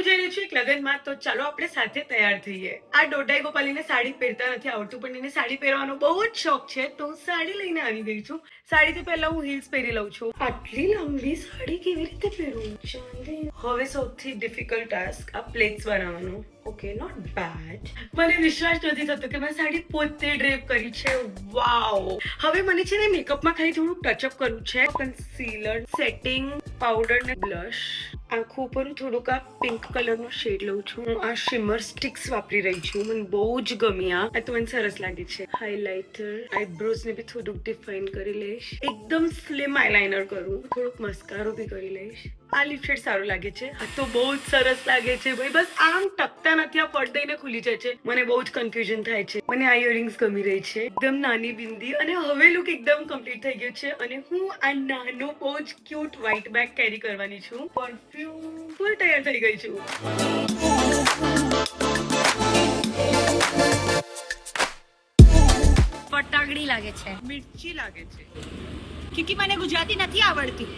જઈ રહી છું એક લગ્નમાં, તો ચાલો આપણે સાથે તૈયાર થઈએ. આ દોઢાઈ ગોપાલીને સાડી પહેરતા નથી આવડતું, પણ એને સાડી પહેરવાનો બહુ જ શોખ છે, તો હું સાડી લઈને આવી ગઈ છું. સાડીથી પહેલા હું હીલ્સ પહેરી લઉં છું. આટલી લાંબી સાડી કેવી રીતે પહેરું? હવે સૌથી ડિફિકલ્ટ ટાસ્ક આ પ્લેટ્સ બનાવવાનો. Okay, not bad. મને વિશ્વાસ નથી થતો કે મેં સાડી પોતે ડ્રેપ કરી છે. વાવ. હવે મને છે ને મેકઅપમાં ખાલી થોડું ટચઅપ કરવું છે. કન્સીલર, સેટિંગ પાવડર ને બ્લશ. આંખો ઉપર હું થોડુંક આ પિંક કલરનો શેડ લઉં છું. હું આ શિમર સ્ટિક્સ વાપરી રહી છું. મને બહુ જ ગમી આ તો મને સરસ લાગે છે. હાઇલાઇટર, આઈબ્રોઝ ને બી થોડુંક ડિફાઇન કરી લઈશ. એકદમ સ્લિમ આઈલાઇનર કરું. થોડુંક મસ્કારો બી કરી લઈશ. આ લિપ શેડ સારું લાગે છે. આ તો બહુ જ સરસ લાગે છે ભાઈ. બસ આમ ટકતા નથી, આ ફટ દઈને ખુલી જાય છે. મને બહુ જ કન્ફ્યુઝન થાય છે. મને આ ઇયરિંગ્સ ગમી રહી છે. એકદમ નાની બિંદી અને હવે લુક એકદમ કમ્પ્લીટ થઈ ગયું છે. અને હું આ નાનો બહુ જ ક્યુટ વ્હાઇટ બેગ કેરી કરવાની છું. પરફ્યુમ ફૂલ તૈયાર થઈ ગઈ છું. ફટાકડી લાગે છે, મિર્ચી લાગે છે. ક્યોંકि મને ગુજરાતી નથી આવડતું.